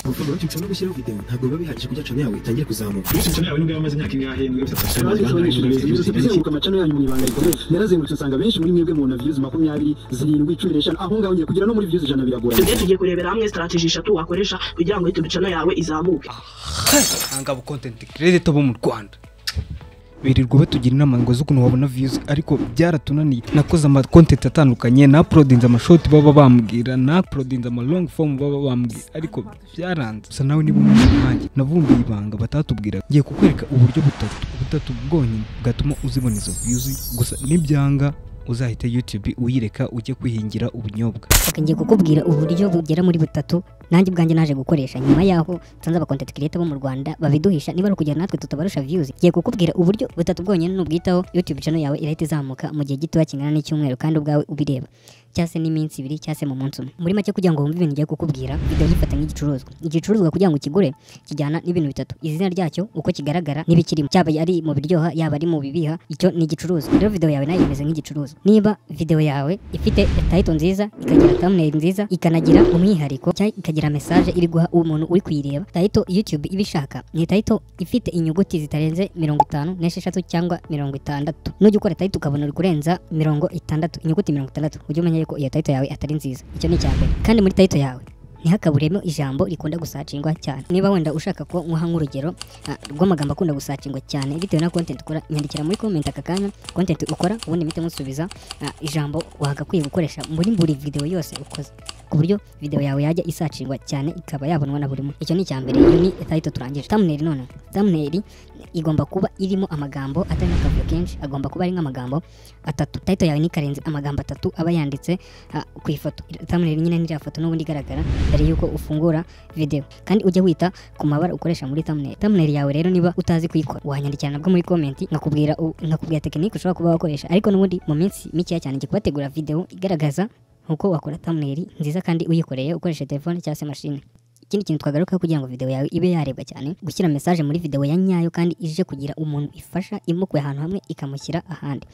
gufungura YouTube channel gushyiraho video ntabwo biba bihagije kugira channel yawe itangire kuzamuka. YouTube channel yawe nubwo yamaze imyaka ingahe nubwo bizamuka mu macano yanyu mwibanga rikomeye narazengurutse usanga benshi muri mwebwe mu views 20 zirindwi 15 aho ngaho ngiye kugira no muri views 100 biragora. Tugiye kurebera hamwe strategy 3 wakoresha kugira ngo YouTube channel yawe izamuke. Angabo content creator bo mu Rwanda birirwa batugira inama ngo z'ukuntu wabona views ariko byaratunaniye. Nakoze ama content atandukanye na uploadinze ama short baba bambwira na uploadinze ama long form baba bambwira ariko byaranze. Gusa nawe niba umuntu navumbuye ibanga batatubwira ngiye kukwereka uburyo butatu bwonyine bwatuma uzibona izo views. Gusa nibyanga uzahita YouTube uyireka ujye kwihingira ubunyobwa. Ngiye kukubwira uburyo bugera muri butatu nanjye bwanjye naje gukoresha nyuma yaho nsanze aba content creator bo mu Rwanda babiduhisha niba ari kugira natwe tutabarusha views. Ngiye kukubwira uburyo butatu bwonyine n'ubwitaho YouTube channel yawe irahita izamuka mu gihe gito kingana n'icyumweru kandi ubwawe ubireba cyase n'iminsi 2 cyase mu munsi umwe. Muri make kugira ngo wumve ibintu ngiye kukubwira video gifata nk'igicuruzwa kugira ngo kigure kijyana n'ibintu bitatu: izina ryacyo, uko kigaragara, n'ibikirimo, cyaba ari mu biryoha yaba ari mu bibiha, icyo ni igicuruzwa. Rero video yawe nayo imeze nk'igicuruzwa. Niba video yawe ifite title nziza, ikagira thumbnail nziza, ikanagira umwihariko cyangwa ikagira message iri guha umuntu uri kuyireba, title YouTube ibishaka ni title ifite inyuguti zitarenze 50 n'esheshatu cyangwa 60. Nujya ukora title ukabona uri kurenza 60 inyuguti 60 ujye umenya ko iyo title yawe atari nziza. Icyo ni cyambere. Kandi muri title yawe ntihakaburemo ijambo rikunda gusacingwa cyane. Niba wenda ushaka ko nkuha nk'urugero rw'amagambo akunda gusacingwa cyane bitewe na content ukora, nyandikira muri comment aka kanya content ukora ubundi mpite musubiza ijambo wagakwiye gukoresha muri buri video yose ukoze ku buryo video yawe yajya isacingwa cyane ikaba yabonwa na buri muntu. Icyo ni cyambere. Iyo ni title turangije. Thumbnail none, thumbnail igomba kuba irimo amagambo atari n'akavuyo kenshi, agomba kuba ari nk'amagambo 3. Title yawe ni karenze amagambo 3 aba yanditse ku ifoto. Thumbnail nyine ni foto n'ubundi igaragara mbere yuko ufungura video. Kandi ujye wita ku mabara ukoresha muri thumbnail. Thumbnail yawe rero niba utazi kuyikora wanyandikira nabwo muri comment nakubwira technique ushobora kuba wakoresha. Ariko n'ubundi mu minsi mike cyane ngiye kubategura video igaragaza uko wakora thumbnail nziza kandi uyikoreye ukoresha telefone cyangwa se machine. Ikindi kintu twagaruka kugira ngo video yawe ibe yarebwa cyane, gushyira message muri video ya nyayo kandi ije kugira umuntu ifasha imukuye ahantu hamwe ikamushyira ahandi.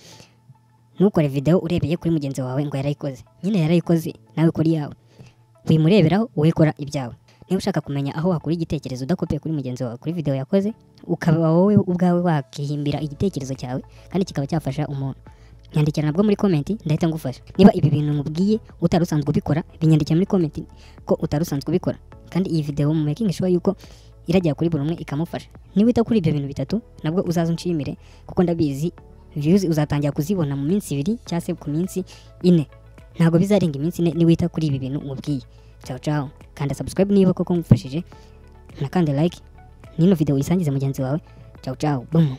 Ntukore video urebeye kuri mugenzi wawe ngo yarayikoze. Nyine yarayikoze nawe kuri yawe wimureberaho wikora ibyawe. Niba ushaka kumenya aho wakura igitekerezo udakopeye kuri mugenzi wawe kuri video yakoze, ukaba wowe ubwawe wakihimbira igitekerezo cyawe kandi kikaba cyafasha umuntu, nyandikira nabwo muri comment ndahita ngufasha. Niba ibi bintu mubwiye utarusanzwe ubikora, binyandikira muri comment ko utarusanzwe ubikora. Kandi iyi video mu making sure yuko irajya kuri buri umwe ikamufasha. Niba wita kuri ibyo bintu bitatu nabwo uzaza unshimire kuko ndabizi views uzatangira kuzibona mu minsi 2 cyangwa ku minsi 4. Ntabwo bizarenga iminsi 4 ni wita kuri ibi bintu mubwiye. Ciao. Kanda subscribe niba koko ngufashije, na kandi like nino video isangize mugenzi wawe. Ciao. Boom.